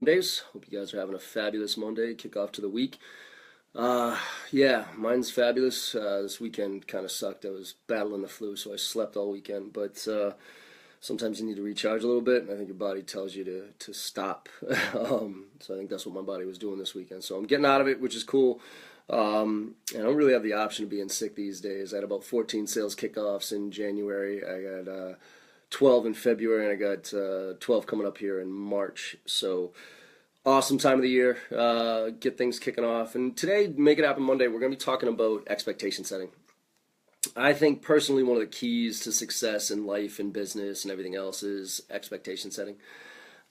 Mondays. Hope you guys are having a fabulous Monday, kickoff to the week. Yeah, mine's fabulous. This weekend kind of sucked. I was battling the flu, so I slept all weekend. But sometimes you need to recharge a little bit, and I think your body tells you to stop. So I think that's what my body was doing this weekend. So I'm getting out of it, which is cool. And I don't really have the option of being sick these days. I had about 14 sales kickoffs in January. I got 12 in February, and I got 12 coming up here in March. So awesome time of the year. Get things kicking off. And today, Make It Happen Monday, we're going to be talking about expectation setting. I think personally one of the keys to success in life and business and everything else is expectation setting.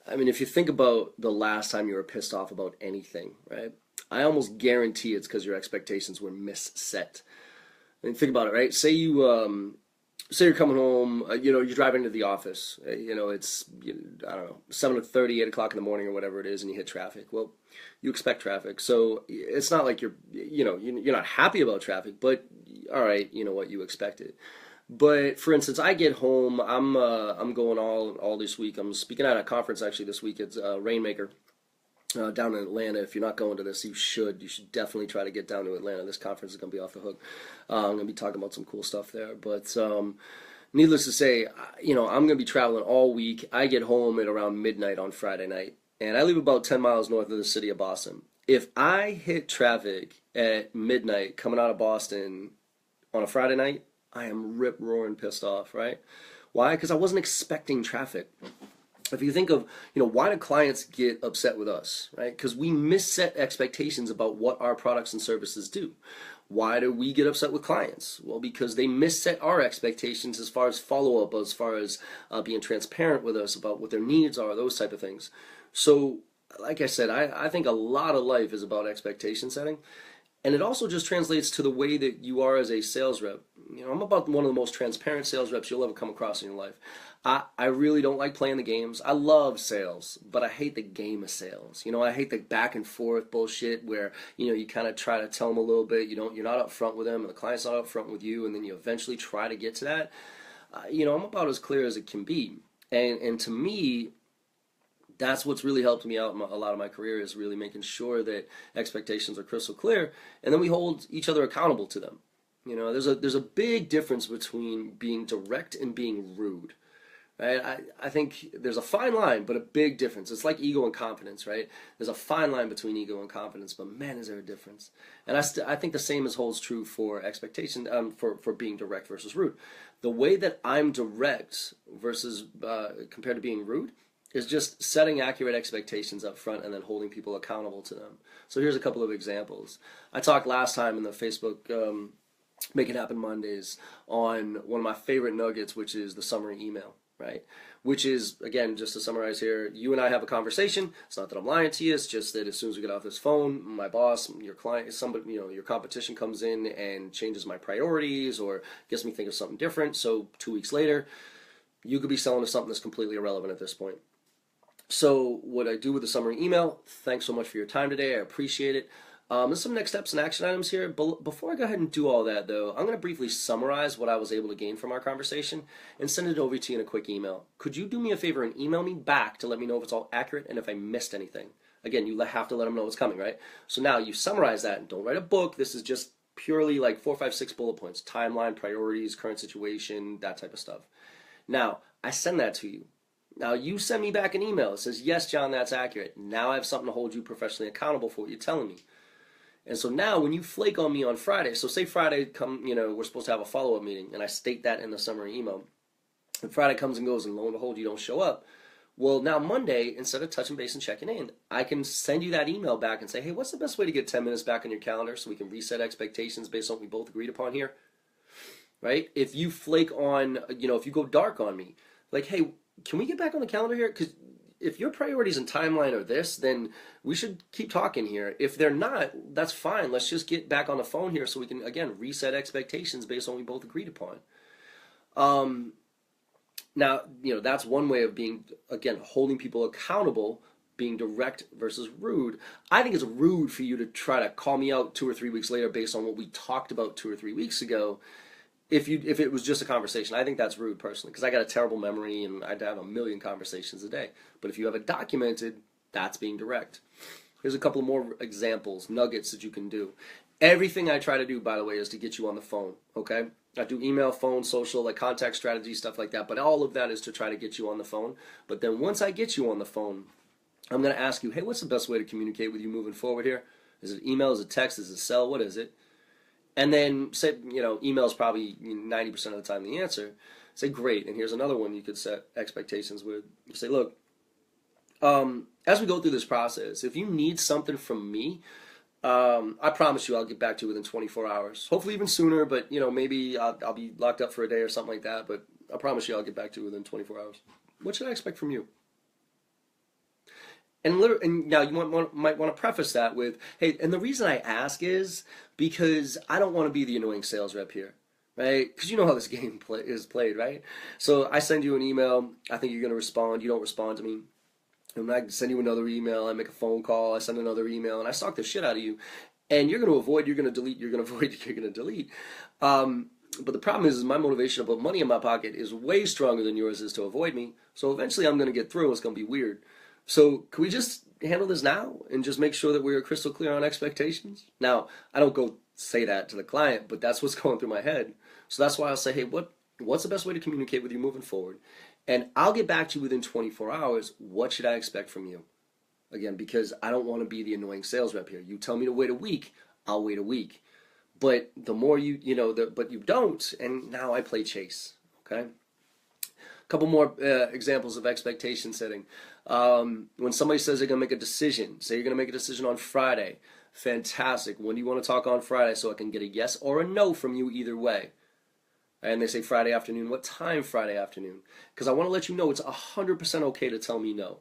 I mean, if you think about the last time you were pissed off about anything, right? I almost guarantee it's because your expectations were misset. I mean, think about it, right? Say you're coming home, you're driving to the office. It's I don't know, 7:30, 8 o'clock in the morning or whatever it is, and you hit traffic. Well, you expect traffic, so it's not like you're not happy about traffic, but all right, you know what, you expect it. But for instance, I get home, I'm going all this week. I'm speaking at a conference actually this week. It's Rainmaker. Down in Atlanta. If you're not going to this, you should definitely try to get down to Atlanta. This conference is going to be off the hook. I'm going to be talking about some cool stuff there. But needless to say, I'm going to be traveling all week. I get home at around midnight on Friday night, and I live about 10 miles north of the city of Boston. If I hit traffic at midnight coming out of Boston on a Friday night, I am rip-roaring pissed off, right? Why? Because I wasn't expecting traffic. If you think of, why do clients get upset with us, right? Because we misset expectations about what our products and services do. Why do we get upset with clients? Well, because they misset our expectations as far as follow-up, as far as being transparent with us about what their needs are, those type of things. So, like I said, I think a lot of life is about expectation setting. And it also just translates to the way that you are as a sales rep. I'm about one of the most transparent sales reps you'll ever come across in your life. I really don't like playing the games. I love sales, but I hate the game of sales. I hate the back and forth bullshit where, you kind of try to tell them a little bit. You're not up front with them, and the client's not up front with you, and then you eventually try to get to that. I'm about as clear as it can be. And to me, that's what's really helped me out in a lot of my career, is really making sure that expectations are crystal clear, and then we hold each other accountable to them. There's a big difference between being direct and being rude. Right? I think there's a fine line, but a big difference. It's like ego and confidence, right? There's a fine line between ego and confidence, but man, is there a difference. And I think the same holds true for expectation, for being direct versus rude. The way that I'm direct versus compared to being rude is just setting accurate expectations up front and then holding people accountable to them. So here's a couple of examples. I talked last time in the Facebook Make It Happen Mondays on one of my favorite nuggets, which is the summary email. Right? Which is, again, just to summarize here, you and I have a conversation. It's not that I'm lying to you. It's just that as soon as we get off this phone, my boss, your client, somebody, your competition comes in and changes my priorities or gets me think of something different. So 2 weeks later, you could be selling to something that's completely irrelevant at this point. So what I do with the summary email, thanks so much for your time today. I appreciate it. There's some next steps and action items here. But before I go ahead and do all that, though, I'm going to briefly summarize what I was able to gain from our conversation and send it over to you in a quick email. Could you do me a favor and email me back to let me know if it's all accurate and if I missed anything? Again, you have to let them know what's coming, right? So now you summarize that, and don't write a book. This is just purely like 4, 5, 6 bullet points. Timeline, priorities, current situation, that type of stuff. Now, I send that to you. Now, you send me back an email that says, yes, John, that's accurate. Now I have something to hold you professionally accountable for what you're telling me. And so now when you flake on me on Friday, so say Friday we're supposed to have a follow-up meeting, and I state that in the summary email. And Friday comes and goes, and lo and behold, you don't show up. Well, now Monday, instead of touching base and checking in, I can send you that email back and say, hey, what's the best way to get 10 minutes back on your calendar so we can reset expectations based on what we both agreed upon here? Right? If you flake on, if you go dark on me, like, hey, can we get back on the calendar here? Because if your priorities and timeline are this, then we should keep talking here. If they're not, that's fine. Let's just get back on the phone here so we can, again, reset expectations based on what we both agreed upon. Now, that's one way of being, again, holding people accountable, being direct versus rude. I think it's rude for you to try to call me out 2 or 3 weeks later based on what we talked about 2 or 3 weeks ago. If it was just a conversation, I think that's rude personally, because I got a terrible memory and I'd have a million conversations a day. But if you have it documented, That's being direct. Here's a couple more examples, nuggets that you can do. Everything I try to do, by the way, is to get you on the phone, okay? I do email, phone, social, like contact strategy, stuff like that, but all of that is to try to get you on the phone. But then once I get you on the phone, I'm going to ask you, hey, what's the best way to communicate with you moving forward here? Is it email, is it text, is it cell, what is it? And then say, email is probably 90% of the time the answer. Say, great, and here's another one you could set expectations with. You say, look, as we go through this process, if you need something from me, I promise you I'll get back to you within 24 hours. Hopefully even sooner, but maybe I'll be locked up for a day or something like that, but I promise you I'll get back to you within 24 hours. What should I expect from you? And now you might want to preface that with, hey, and the reason I ask is because I don't want to be the annoying sales rep here, right? Because you know how this game is played, right? So I send you an email, I think you're going to respond, you don't respond to me. And I send you another email, I make a phone call, I send another email, and I stalk the shit out of you. And you're going to avoid, you're going to delete, you're going to avoid, you're going to delete. But the problem is my motivation to put money in my pocket is way stronger than yours is to avoid me. So eventually I'm going to get through, and it's going to be weird. So can we just handle this now and just make sure that we are crystal clear on expectations? Now, I don't go say that to the client, but that's what's going through my head. So that's why I'll say, hey, what's the best way to communicate with you moving forward? And I'll get back to you within 24 hours. What should I expect from you? Again, because I don't want to be the annoying sales rep here. You tell me to wait a week, I'll wait a week. But the more but you don't, and now I play chase, okay? A couple more examples of expectation setting. When somebody says they're going to make a decision, say you're going to make a decision on Friday, fantastic. When do you want to talk on Friday so I can get a yes or a no from you either way? And they say Friday afternoon. What time Friday afternoon? Because I want to let you know it's 100% okay to tell me no.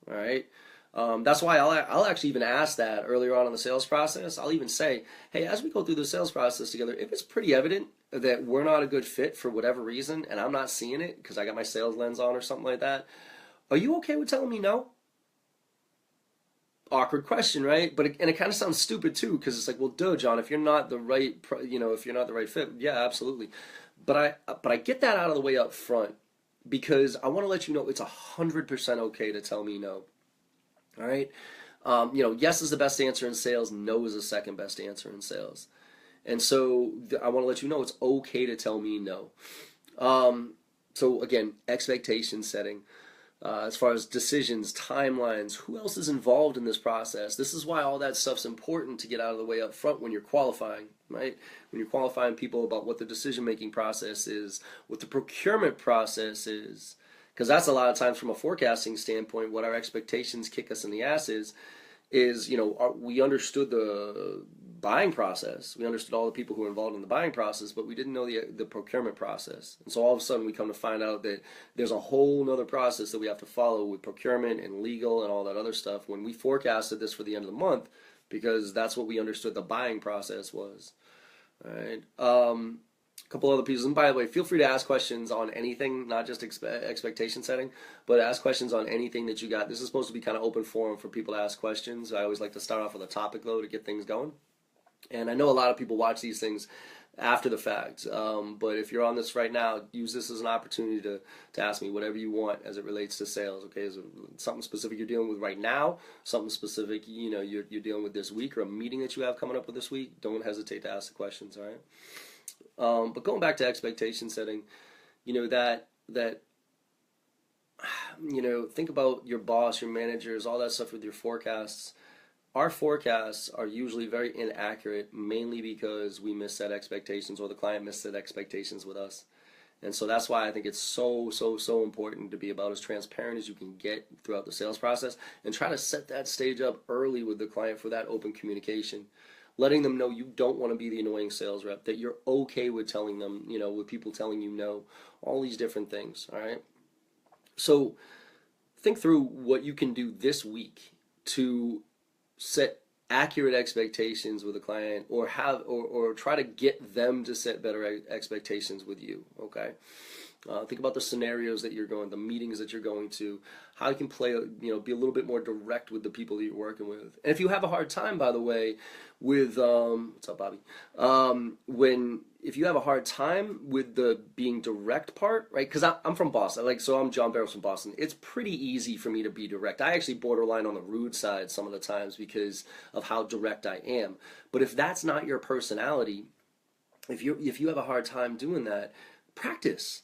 All right? That's why I'll actually even ask that earlier on in the sales process. I'll even say, hey, as we go through the sales process together, if it's pretty evident that we're not a good fit for whatever reason, and I'm not seeing it because I got my sales lens on or something like that, are you okay with telling me no? Awkward question, right? But it kind of sounds stupid too, because it's like, well, duh, John, if you're not the right, if you're not the right fit, yeah, absolutely. But I get that out of the way up front because I want to let you know it's 100% okay to tell me no. All right? Yes is the best answer in sales. No is the second best answer in sales. And so I want to let you know it's okay to tell me no. So again, expectation setting. As far as decisions, timelines, who else is involved in this process? This is why all that stuff's important to get out of the way up front when you're qualifying, right? When you're qualifying people about what the decision-making process is, what the procurement process is, because that's a lot of times from a forecasting standpoint, what our expectations kick us in the ass is we understood the buying process. We understood all the people who were involved in the buying process, but we didn't know the procurement process. And so all of a sudden we come to find out that there's a whole other process that we have to follow with procurement and legal and all that other stuff when we forecasted this for the end of the month because that's what we understood the buying process was. All right. A couple other pieces. And by the way, feel free to ask questions on anything, not just expectation setting, but ask questions on anything that you got. This is supposed to be kind of open forum for people to ask questions. I always like to start off with a topic, though, to get things going. And I know a lot of people watch these things after the fact, but if you're on this right now, use this as an opportunity to ask me whatever you want as it relates to sales. Okay, is it something specific you're dealing with right now, something specific you're dealing with this week, or a meeting that you have coming up with this week? Don't hesitate to ask the questions. All right. But going back to expectation setting, think about your boss, your managers, all that stuff with your forecasts. Our forecasts are usually very inaccurate, mainly because we misset expectations or the client misset expectations with us. And so that's why I think it's so important to be about as transparent as you can get throughout the sales process and try to set that stage up early with the client for that open communication. Letting them know you don't want to be the annoying sales rep, that you're okay with telling them, with people telling you no, all these different things, all right? So think through what you can do this week to set accurate expectations with a client or try to get them to set better expectations with you, okay? Think about the scenarios that you're going, the meetings that you're going to, how you can play, be a little bit more direct with the people that you're working with. And if you have a hard time, by the way, with what's up, Bobby? If you have a hard time with the being direct part, right? Because I'm from Boston, so I'm John Barrows from Boston. It's pretty easy for me to be direct. I actually borderline on the rude side some of the times because of how direct I am. But if that's not your personality, if you have a hard time doing that, practice.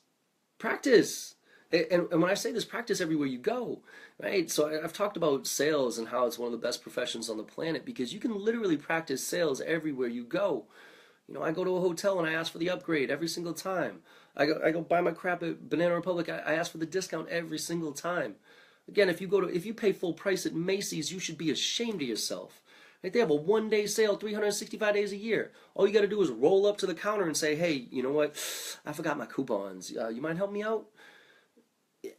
And when I say this, practice everywhere you go, right? So I've talked about sales and how it's one of the best professions on the planet because you can literally practice sales everywhere you go. I go to a hotel and I ask for the upgrade every single time. I go buy my crap at Banana Republic. I ask for the discount every single time. Again, if you pay full price at Macy's, you should be ashamed of yourself. Right? They have a 1-day sale, 365 days a year. All you got to do is roll up to the counter and say, "Hey, you know what? I forgot my coupons. You mind helping me out?"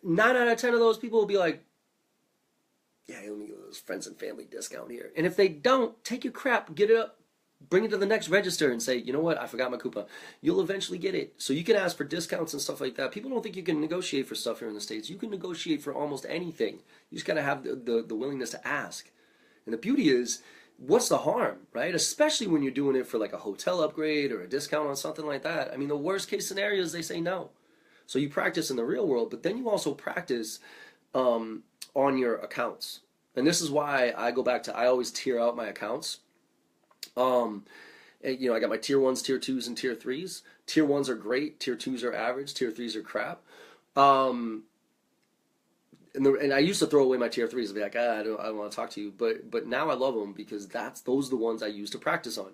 9 out of 10 of those people will be like, "Yeah, let me get those friends and family discount here." And if they don't, take your crap, get it up, bring it to the next register and say, "You know what? I forgot my coupon." You'll eventually get it. So you can ask for discounts and stuff like that. People don't think you can negotiate for stuff here in the States. You can negotiate for almost anything. You just got to have the willingness to ask. And the beauty is, what's the harm, right? Especially when you're doing it for like a hotel upgrade or a discount on something like that. I mean, the worst case scenario is they say no. So you practice in the real world, but then you also practice on your accounts. And this is why I always tier out my accounts. I got my tier 1s, tier 2s, and tier 3s. Tier 1s are great, tier 2s are average, tier 3s are crap. And I used to throw away my tier 3s and be like, I don't want to talk to you. But now I love them because those are the ones I use to practice on.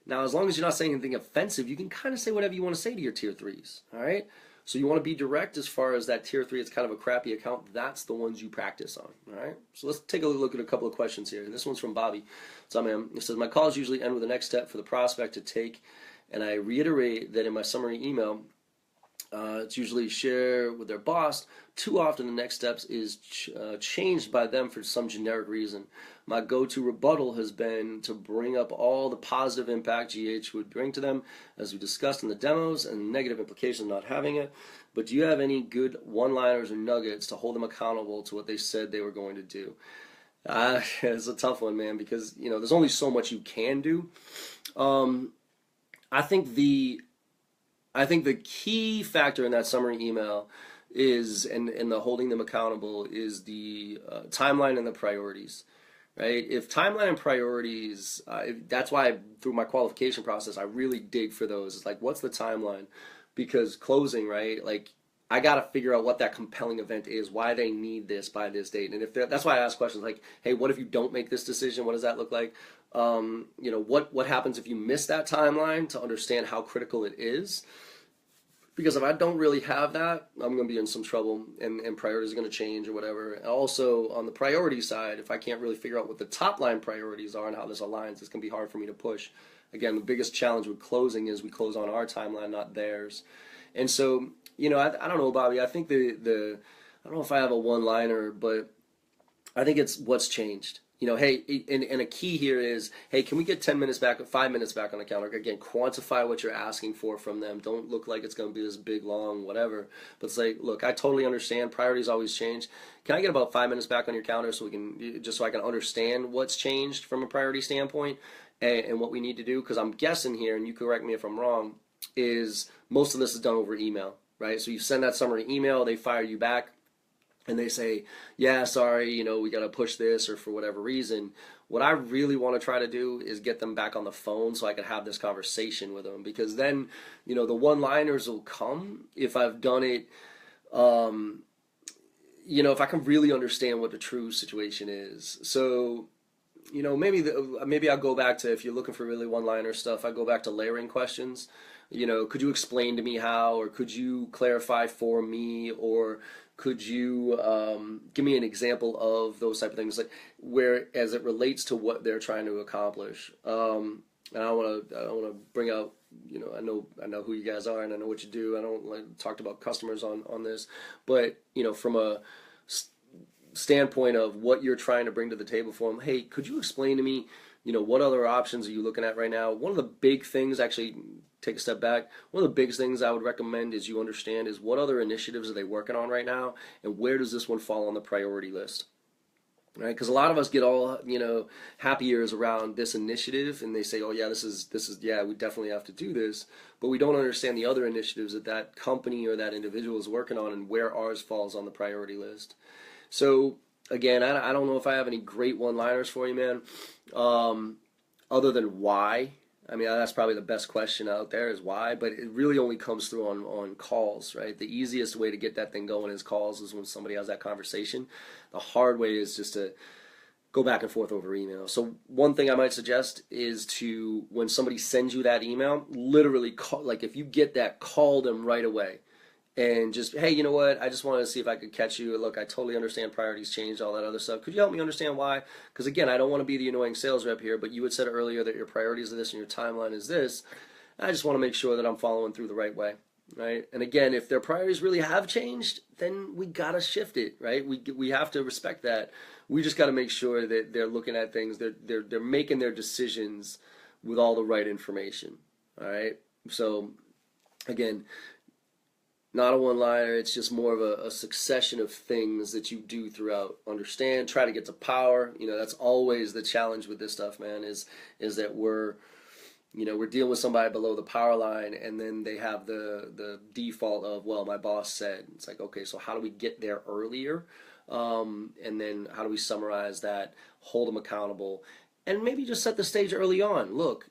Now, as long as you're not saying anything offensive, you can kind of say whatever you want to say to your tier 3s, all right? So you want to be direct as far as that tier 3, it's kind of a crappy account. That's the ones you practice on, all right? So let's take a look at a couple of questions here. This one's from Bobby. What's up, man? It says, my calls usually end with the next step for the prospect to take, and I reiterate that in my summary email, it's usually share with their boss. Too often the next steps is changed by them for some generic reason. My go-to rebuttal has been to bring up all the positive impact GH would bring to them, as we discussed in the demos, and negative implications of not having it. But do you have any good one-liners or nuggets to hold them accountable to what they said they were going to do? It's a tough one, man, because there's only so much you can do. I think the key factor in that summary email is, and the holding them accountable, is the timeline and the priorities, right? If timeline and priorities, that's why through my qualification process, I really dig for those. It's like, what's the timeline? Because closing, right? Like, I got to figure out what that compelling event is, why they need this by this date. And that's why I ask questions like, hey, what if you don't make this decision? What does that look like? What happens if you miss that timeline, to understand how critical it is? Because if I don't really have that, I'm going to be in some trouble, and priorities are going to change or whatever. And also, on the priority side, if I can't really figure out what the top line priorities are and how this aligns, it's going to be hard for me to push. Again, the biggest challenge with closing is we close on our timeline, not theirs. And so, I don't know, Bobby. I think I don't know if I have a one-liner, but I think it's what's changed. Hey, and a key here is, hey, can we get 10 minutes back, 5 minutes back on the counter? Again, quantify what you're asking for from them. Don't look like it's going to be this big, long, whatever. But say, look, I totally understand. Priorities always change. Can I get about 5 minutes back on your counter so I can understand what's changed from a priority standpoint and what we need to do? Because I'm guessing here, and you correct me if I'm wrong, is most of this is done over email, right? So you send that summary email, they fire you back. And they say, yeah, sorry, we got to push this or for whatever reason. What I really want to try to do is get them back on the phone so I can have this conversation with them. Because then, the one-liners will come if I've done it, if I can really understand what the true situation is. So, maybe I'll go back to, if you're looking for really one-liner stuff, I go back to layering questions. Could you explain to me how, or could you clarify for me, or could you give me an example of those type of things, like where as it relates to what they're trying to accomplish? And I want to bring out, I know who you guys are and I know what you do. I don't talk about customers on this, but from standpoint of what you're trying to bring to the table for them. Hey, could you explain to me, what other options are you looking at right now? One of the big things, actually, take a step back. One of the big things I would recommend is you understand is what other initiatives are they working on right now, and where does this one fall on the priority list? Right, because a lot of us get all happy ears around this initiative, and they say, "Oh yeah, this is yeah, we definitely have to do this," but we don't understand the other initiatives that that company or that individual is working on, and where ours falls on the priority list. So again, I don't know if I have any great one-liners for you, man. Other than why. I mean, that's probably the best question out there is why, but it really only comes through on calls, right? The easiest way to get that thing going is calls, is when somebody has that conversation. The hard way is just to go back and forth over email. So one thing I might suggest is to, when somebody sends you that email, literally call, like if you get that, call them right away. And just, hey, you know what? I just wanted to see if I could catch you. Look, I totally understand priorities changed, all that other stuff. Could you help me understand why? Because again, I don't want to be the annoying sales rep here, but you had said earlier that your priorities are this and your timeline is this. I just want to make sure that I'm following through the right way, right? And again, if their priorities really have changed, then we gotta shift it, right? We have to respect that. We just got to make sure that they're looking at things, they're making their decisions with all the right information, all right? So again, not a one-liner, it's just more of a succession of things that you do throughout. Understand, try to get to power. That's always the challenge with this stuff, man, is that we're dealing with somebody below the power line, and then they have the default of, well, my boss said. It's like, okay, so how do we get there earlier? And then how do we summarize that, hold them accountable, and maybe just set the stage early on. Look,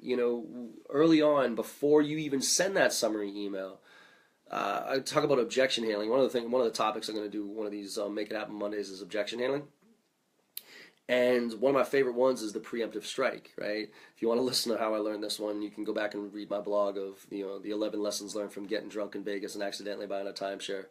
early on, before you even send that summary email, I talk about objection handling. One of the topics I'm going to do one of these Make It Happen Mondays is objection handling. And one of my favorite ones is the preemptive strike, right? If you want to listen to how I learned this one, you can go back and read my blog of the 11 lessons learned from getting drunk in Vegas and accidentally buying a timeshare.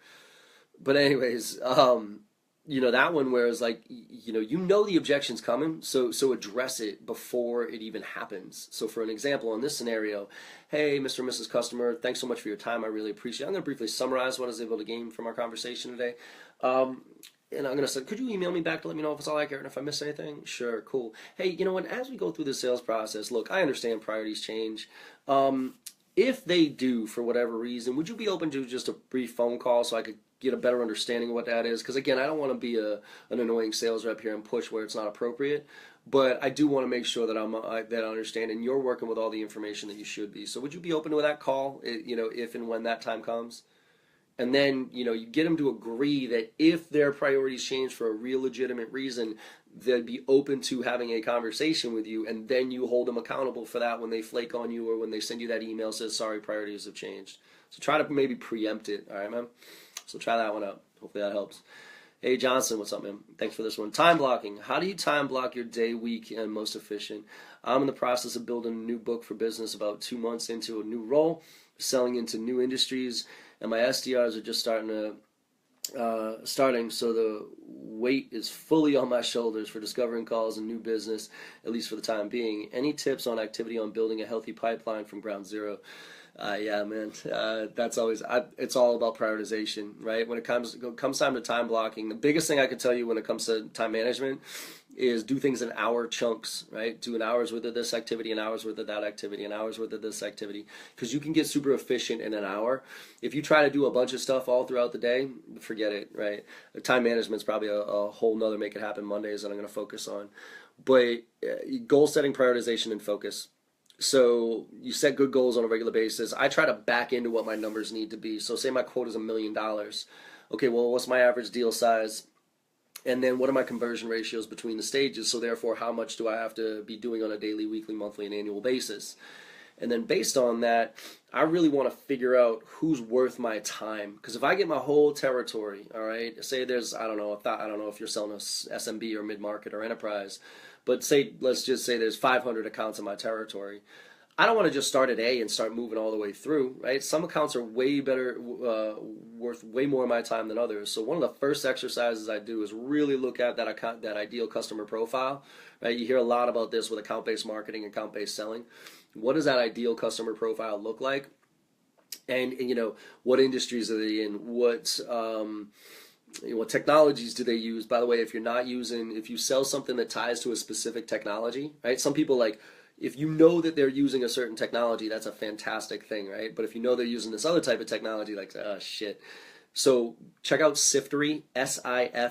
But anyways, that one where it's like, the objection's coming, so address it before it even happens. So for an example, in this scenario, hey, Mr. and Mrs. Customer, thanks so much for your time. I really appreciate it. I'm going to briefly summarize what I was able to gain from our conversation today. And I'm going to say, could you email me back to let me know if it's all accurate and if I missed anything? Sure, cool. Hey, and as we go through the sales process, look, I understand priorities change. If they do, for whatever reason, would you be open to just a brief phone call so I could get a better understanding of what that is? Because again, I don't want to be an annoying sales rep here and push where it's not appropriate, but I do want to make sure that that I understand, and you're working with all the information that you should be. So would you be open to that call, if and when that time comes? And then, you get them to agree that if their priorities change for a real legitimate reason, they'd be open to having a conversation with you, and then you hold them accountable for that when they flake on you or when they send you that email that says, sorry, priorities have changed. So try to maybe preempt it, all right, man? So try that one out. Hopefully that helps. Hey, Johnson, what's up, man? Thanks for this one. Time blocking. How do you time block your day, week, and most efficient? I'm in the process of building a new book for business, about 2 months into a new role, selling into new industries, and my SDRs are just starting, so the weight is fully on my shoulders for discovering calls and new business, at least for the time being. Any tips on activity on building a healthy pipeline from ground zero? Yeah, man, that's always, it's all about prioritization, right? When it comes time to time blocking, the biggest thing I can tell you when it comes to time management is do things in hour chunks, right? Do an hour's worth of this activity, an hour's worth of that activity, an hour's worth of this activity, because you can get super efficient in an hour. If you try to do a bunch of stuff all throughout the day, forget it, right? Time management's probably a whole nother Make It Happen Mondays that I'm going to focus on. But goal setting, prioritization, and focus. So you set good goals on a regular basis. I try to back into what my numbers need to be. So say my quote is $1 million. Okay, well, what's my average deal size? And then what are my conversion ratios between the stages? So therefore, how much do I have to be doing on a daily, weekly, monthly, and annual basis? And then based on that, I really want to figure out who's worth my time. Because if I get my whole territory, all right, say there's, I don't know if you're selling a SMB or mid-market or enterprise, but let's just say there's 500 accounts in my territory. I don't want to just start at A and start moving all the way through, right? Some accounts are way better, worth way more of my time than others. So one of the first exercises I do is really look at that ideal customer profile, right? You hear a lot about this with account-based marketing, account-based selling. What does that ideal customer profile look like? And what industries are they in? what technologies do they use? By the way, if you sell something that ties to a specific technology, right? Some people like, if you know that they're using a certain technology, that's a fantastic thing, right? But if you know they're using this other type of technology, like, oh shit. So check out Siftery, Siftery.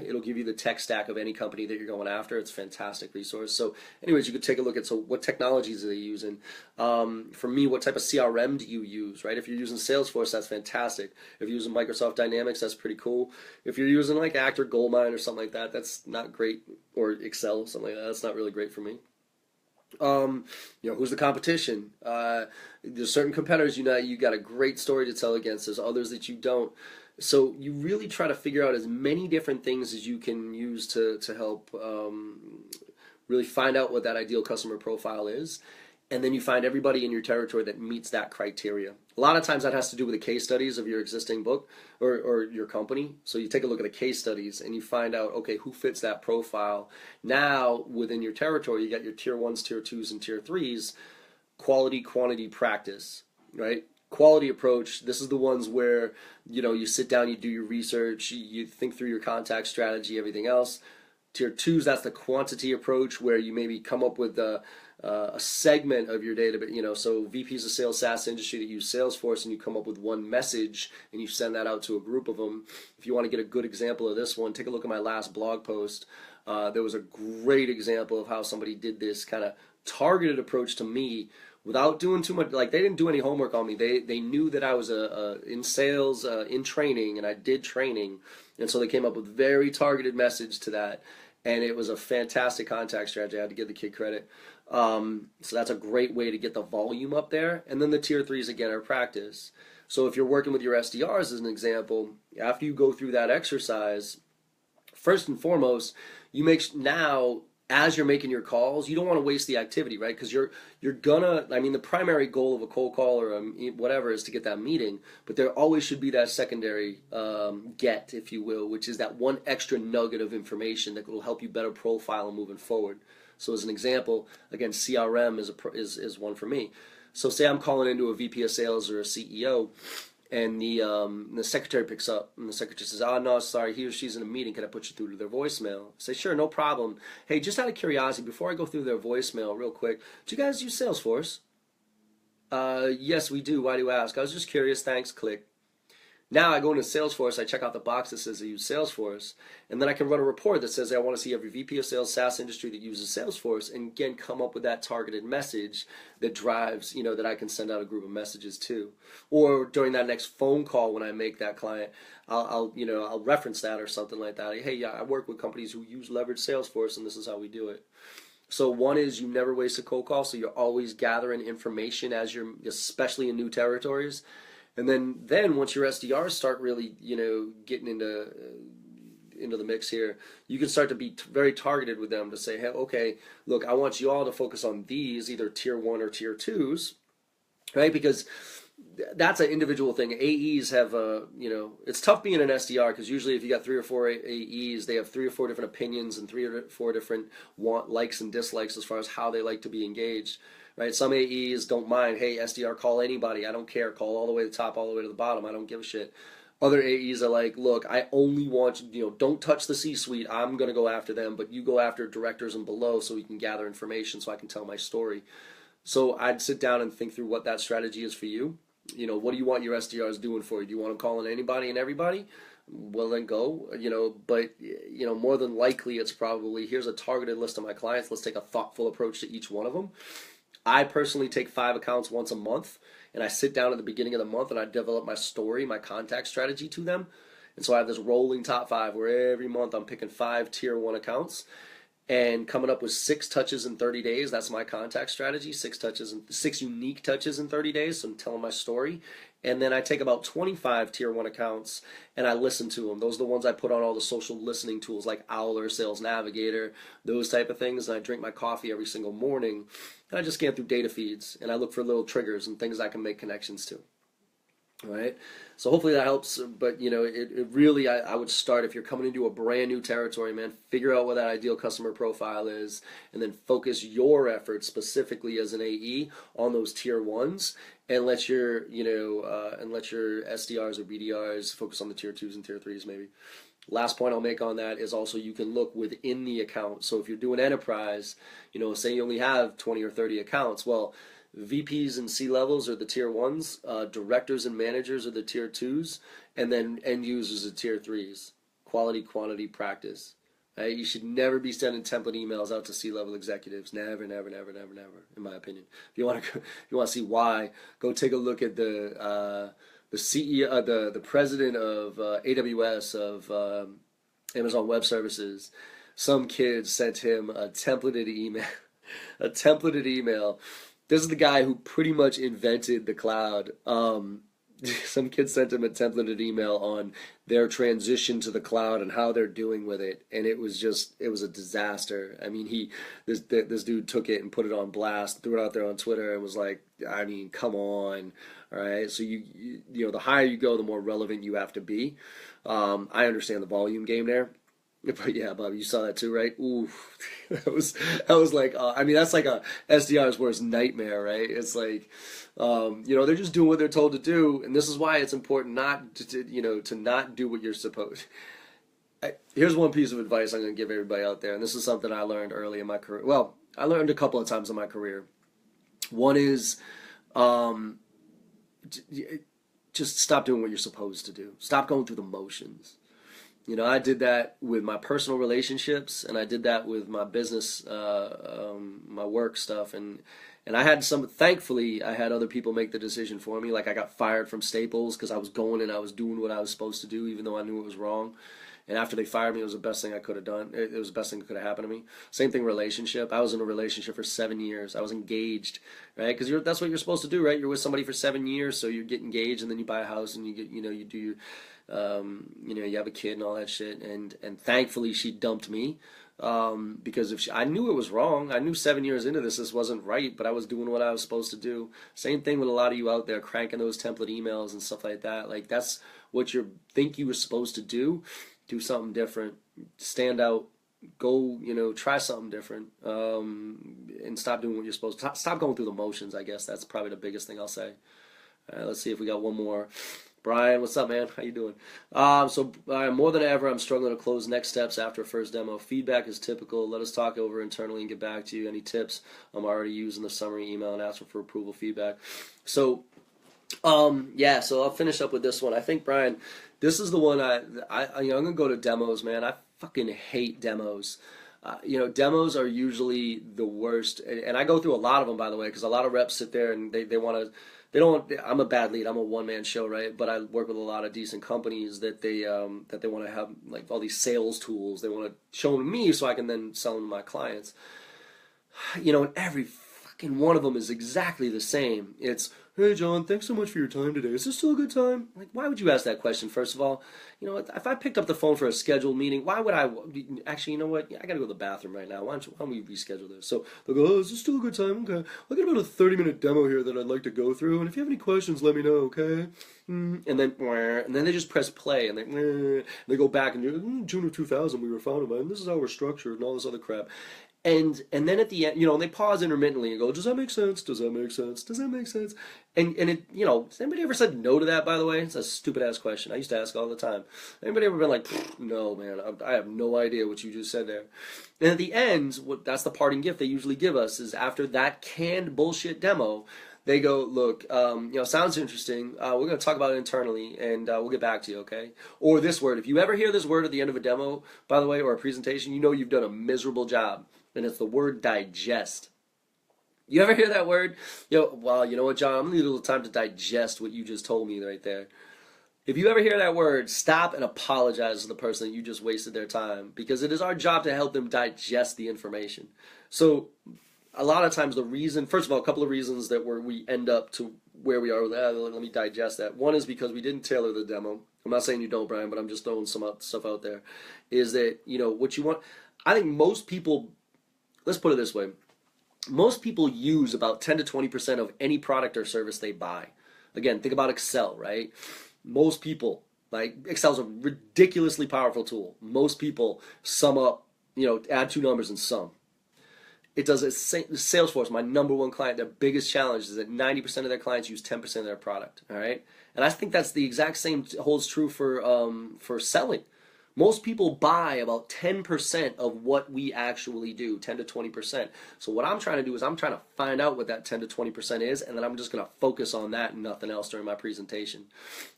It'll give you the tech stack of any company that you're going after. It's a fantastic resource. So anyways, you could take a look at, so what technologies are they using? For me, what type of CRM do you use, right? If you're using Salesforce, that's fantastic. If you're using Microsoft Dynamics, that's pretty cool. If you're using like Actor Goldmine or something like that, that's not great. Or Excel, something like that, that's not really great for me. Who's the competition? There's certain competitors you got a great story to tell against. There's others that you don't. So you really try to figure out as many different things as you can use to help really find out what that ideal customer profile is. And then you find everybody in your territory that meets that criteria. A lot of times that has to do with the case studies of your existing book or your company. So you take a look at the case studies and you find out, okay, who fits that profile. Now, within your territory, you got your tier 1s, tier 2s, and tier 3s, quality, quantity, practice, right? Quality approach, this is the ones where, you sit down, you do your research, you think through your contact strategy, everything else. Tier 2s, that's the quantity approach where you maybe come up with a segment of your data, but so VPs of sales SaaS industry that use Salesforce, and you come up with one message and you send that out to a group of them. If you want to get a good example of this one, take a look at my last blog post. There was a great example of how somebody did this kind of targeted approach to me without doing too much. Like, they didn't do any homework on me. They knew that I was in sales, in training, and I did training, and so they came up with very targeted message to that. And it was a fantastic contact strategy. I had to give the kid credit. So that's a great way to get the volume up there. And then the tier 3s, again, are practice. So if you're working with your SDRs, as an example, after you go through that exercise, first and foremost, you make now, as you're making your calls, you don't want to waste the activity, right? Because you're gonna, the primary goal of a cold call or whatever is to get that meeting, but there always should be that secondary get, if you will, which is that one extra nugget of information that will help you better profile moving forward. So as an example, again, CRM is one for me. So say I'm calling into a VP of sales or a CEO, and the secretary picks up, and the secretary says, "Oh no, sorry, he or she's in a meeting. Can I put you through to their voicemail?" I say, "Sure, no problem. Hey, just out of curiosity, before I go through their voicemail, real quick, do you guys use Salesforce?" Yes, we do. Why do you ask? I was just curious. Thanks. Click. Now I go into Salesforce, I check out the box that says I use Salesforce, and then I can run a report that says I want to see every VP of sales SaaS industry that uses Salesforce, and again come up with that targeted message that drives, that I can send out a group of messages to. Or during that next phone call when I make that client, I'll reference that or something like that. Hey, yeah, I work with companies who use leverage Salesforce, and this is how we do it. So one is you never waste a cold call, so you're always gathering information especially in new territories. And then once your SDRs start really, getting into the mix here, you can start to be very targeted with them to say, hey, okay, look, I want you all to focus on these, either tier 1 or tier 2s, right? Because that's an individual thing. AEs have it's tough being an SDR because usually if you got 3 or 4 AEs, they have 3 or 4 different opinions and 3 or 4 different likes and dislikes as far as how they like to be engaged. Right? Some AEs don't mind, hey, SDR, call anybody. I don't care. Call all the way to the top, all the way to the bottom. I don't give a shit. Other AEs are like, look, I only want don't touch the C-suite. I'm going to go after them, but you go after directors and below so we can gather information so I can tell my story. So I'd sit down and think through what that strategy is for you. What do you want your SDRs doing for you? Do you want them calling anybody and everybody? Well, then go, but more than likely it's probably, here's a targeted list of my clients. Let's take a thoughtful approach to each one of them. I personally take 5 accounts once a month, and I sit down at the beginning of the month and I develop my story, my contact strategy to them. And so I have this rolling top 5 where every month I'm picking 5 tier 1 accounts and coming up with 6 touches in 30 days. That's my contact strategy, 6 unique touches in 30 days. So I'm telling my story. And then I take about 25 tier 1 accounts and I listen to them. Those are the ones I put on all the social listening tools like Owler, Sales Navigator, those type of things. And I drink my coffee every single morning. And I just scan through data feeds and I look for little triggers and things I can make connections to. All right. So hopefully that helps. But it really, I would start if you're coming into a brand new territory, man, figure out what that ideal customer profile is, and then focus your efforts specifically as an AE on those tier ones, and let your, and let your SDRs or BDRs focus on the tier twos and tier threes maybe. Last point I'll make on that is also you can look within the account. So if you're doing enterprise, say you only have 20 or 30 accounts, well, VPs and C levels are the tier ones, directors and managers are the tier twos, and then end users are tier threes. Quality, quantity, practice. Right? You should never be sending template emails out to C level executives. Never, never, never, never, never. In my opinion, if you want to see why, go take a look at the CEO, the president of AWS of Amazon Web Services. Some kid sent him a templated email, a templated email. This is the guy who pretty much invented the cloud. Some kid sent him a templated email on their transition to the cloud and how they're doing with it, and it was a disaster. I mean, this dude took it and put it on blast, threw it out there on Twitter, and was like, I mean, come on, all right. So the higher you go, the more relevant you have to be. I understand the volume game there. But yeah, Bobby, you saw that too, right? Ooh, that was like, I mean, that's like a SDR's worst nightmare, right? It's like, they're just doing what they're told to do, and this is why it's important not to not do what you're supposed. Here's one piece of advice I'm going to give everybody out there, and this is something I learned early in my career. Well, I learned a couple of times in my career. One is, just stop doing what you're supposed to do. Stop going through the motions. I did that with my personal relationships, and I did that with my business, my work stuff, and I had thankfully, I had other people make the decision for me. Like I got fired from Staples because I was going and I was doing what I was supposed to do, even though I knew it was wrong. And after they fired me, it was the best thing I could have done. It was the best thing that could have happened to me. Same thing, relationship. I was in a relationship for 7 years. I was engaged, right? Because that's what you're supposed to do, right? You're with somebody for 7 years, so you get engaged, and then you buy a house, and you get, you do your you have a kid and all that shit, and thankfully she dumped me, because I knew it was wrong. I knew 7 years into this wasn't right, but I was doing what I was supposed to do. Same thing with a lot of you out there cranking those template emails and stuff like that. Like that's what you think you were supposed to do. Do something different. Stand out. Go, try something different, and stop doing what you're supposed to. Stop going through the motions. I guess that's probably the biggest thing I'll say. All right, let's see if we got one more. Brian, what's up, man? How you doing? More than ever, I'm struggling to close next steps after a first demo. Feedback is typical. Let us talk over internally and get back to you. Any tips? I'm already using the summary email and asking for approval feedback. So I'll finish up with this one. I think, Brian, this is the one I'm gonna go to demos, man. I fucking hate demos. Demos are usually the worst, and I go through a lot of them, by the way, because a lot of reps sit there and they want to. They don't. I'm a bad lead. I'm a one-man show, right? But I work with a lot of decent companies that they want to have like all these sales tools. They want to show them to me so I can then sell them to my clients. And every fucking one of them is exactly the same. It's, hey John, thanks so much for your time today. Is this still a good time? Like, why would you ask that question? First of all, if I picked up the phone for a scheduled meeting, why would I? Actually, you know what? I gotta go to the bathroom right now. Why don't we reschedule this? So they'll go, oh, is this still a good time? Okay. I got about a 30-minute demo here that I'd like to go through, and if you have any questions, let me know, okay? And then they just press play, and they go back and do, June of 2000, we were founded by, and this is how we're structured, and all this other crap. And then at the end, and they pause intermittently and go, does that make sense? Does that make sense? Does that make sense? And it, has anybody ever said no to that, by the way? It's a stupid ass question. I used to ask all the time. Anybody ever been like, no, man, I have no idea what you just said there. And at the end, that's the parting gift they usually give us, is after that canned bullshit demo, they go, look, sounds interesting. We're going to talk about it internally, and we'll get back to you, okay? Or this word. If you ever hear this word at the end of a demo, by the way, or a presentation, you've done a miserable job. And it's the word digest. You ever hear that word? Well, you know what, John? I'm going to need a little time to digest what you just told me right there. If you ever hear that word, stop and apologize to the person that you just wasted their time, because it is our job to help them digest the information. So a lot of times first of all, a couple of reasons that we end up to where we are, let me digest that. One is because we didn't tailor the demo. I'm not saying you don't, Brian, but I'm just throwing some stuff out there. Is that, what you want, I think most people, let's put it this way. Most people use about 10 to 20% of any product or service they buy. Again, think about Excel, right? Most people, like, Excel's a ridiculously powerful tool. Most people sum up, add two numbers and sum. It does it. Salesforce, my number one client, their biggest challenge is that 90% of their clients use 10% of their product. All right, and I think that's the exact same holds true for selling. Most people buy about 10% of what we actually do, 10 to 20%. So what I'm trying to do is I'm trying to find out what that 10 to 20% is, and then I'm just going to focus on that and nothing else during my presentation.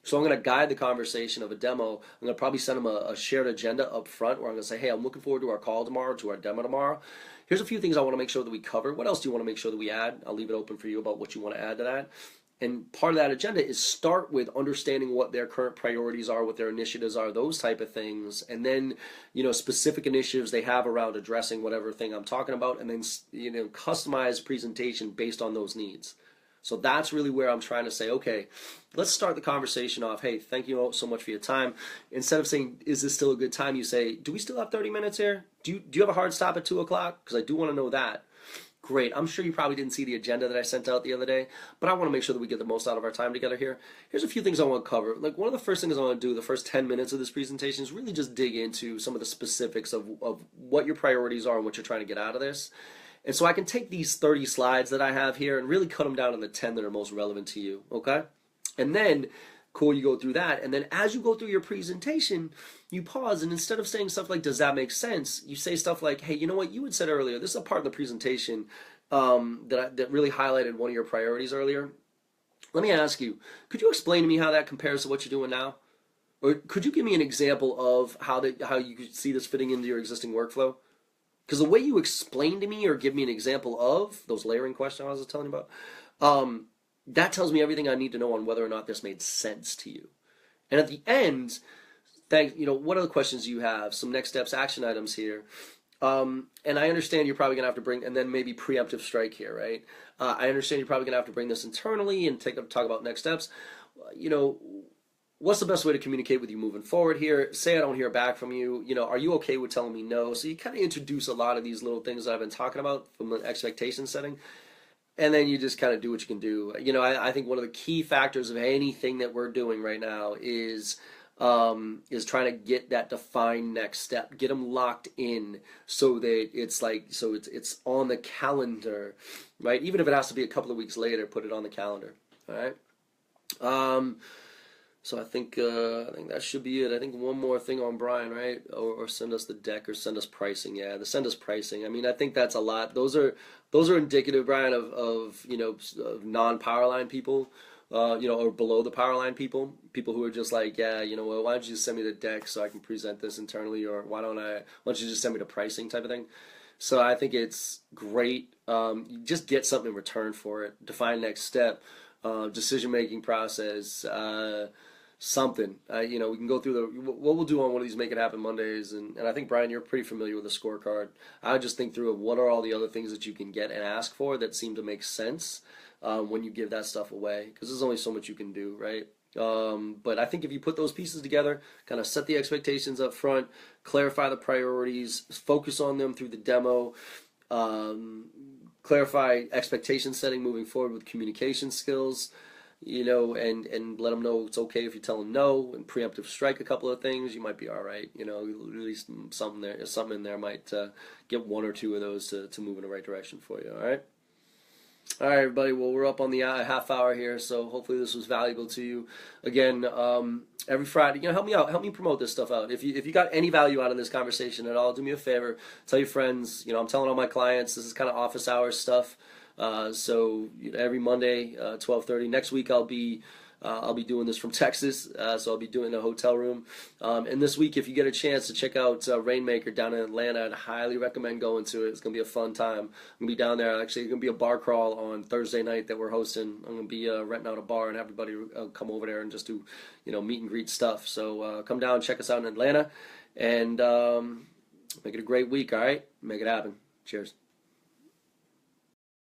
So I'm going to guide the conversation of a demo. I'm going to probably send them a shared agenda up front where I'm going to say, hey, I'm looking forward to our call tomorrow, to our demo tomorrow. Here's a few things I want to make sure that we cover. What else do you want to make sure that we add? I'll leave it open for you about what you want to add to that. And part of that agenda is start with understanding what their current priorities are, what their initiatives are, those type of things, and then specific initiatives they have around addressing whatever thing I'm talking about, and then customize presentation based on those needs. So that's really where I'm trying to say, okay, let's start the conversation off. Hey, thank you so much for your time. Instead of saying, is this still a good time? You say, do we still have 30 minutes here? Do you have a hard stop at 2 o'clock? Because I do want to know that. Great. I'm sure you probably didn't see the agenda that I sent out the other day, but I want to make sure that we get the most out of our time together here. Here's a few things I want to cover. Like, one of the first things I want to do the first 10 minutes of this presentation is really just dig into some of the specifics of what your priorities are and what you're trying to get out of this. And so I can take these 30 slides that I have here and really cut them down to the 10 that are most relevant to you, okay? And then, cool, you go through that, and then as you go through your presentation, you pause, and instead of saying stuff like, does that make sense? You say stuff like, hey, you know what, you had said earlier, this is a part of the presentation that really highlighted one of your priorities earlier. Let me ask you, could you explain to me how that compares to what you're doing now? Or could you give me an example of how you could see this fitting into your existing workflow? Because the way you explain to me or give me an example of those layering questions I was telling you about, that tells me everything I need to know on whether or not this made sense to you. And at the end, what other questions do you have? Some next steps, action items here. And I understand you're probably going to have to bring, and then maybe preemptive strike here, right? I understand you're probably going to have to bring this internally and talk about next steps. What's the best way to communicate with you moving forward here? Say I don't hear back from you. Are you okay with telling me no? So you kind of introduce a lot of these little things that I've been talking about from an expectation setting. And then you just kind of do what you can do. I think one of the key factors of anything that we're doing right now is trying to get that defined next step, get them locked in, so that it's on the calendar, right? Even if it has to be a couple of weeks later, put it on the calendar. All right. So I think that should be it. I think one more thing on Brian, right? Or send us the deck or send us pricing. Yeah, the send us pricing. I mean, I think that's a lot. Those are indicative, Brian, of non-power line people, or below the power line people who are just like, yeah, well, why don't you just send me the deck so I can present this internally, or why don't you just send me the pricing type of thing. So I think it's great. You just get something in return for it. Define next step, decision-making process, something. We can go through what we'll do on one of these Make It Happen Mondays, and I think, Brian, you're pretty familiar with the scorecard. I would just think through of what are all the other things that you can get and ask for that seem to make sense when you give that stuff away, because there's only so much you can do, right? But I think if you put those pieces together, kind of set the expectations up front, clarify the priorities, focus on them through the demo, clarify expectation setting moving forward with communication skills, and let them know it's okay if you tell them no, and preemptive strike a couple of things, you might be all right. At least something in there might get one or two of those to move in the right direction for you. All right. All right, everybody. Well, we're up on the half hour here, so hopefully this was valuable to you. Again, every Friday, help me out, help me promote this stuff out. If you got any value out of this conversation at all, do me a favor, tell your friends. I'm telling all my clients this is kind of office hours stuff. So every Monday, 12:30. Next week I'll be doing this from Texas, so I'll be doing a hotel room. And this week, if you get a chance to check out Rainmaker down in Atlanta, I'd highly recommend going to it. It's going to be a fun time. I'm going to be down there. Actually, it's going to be a bar crawl on Thursday night that we're hosting. I'm going to be renting out a bar, and everybody come over there and just do, meet and greet stuff. So come down and check us out in Atlanta, and make it a great week, all right? Make it happen. Cheers.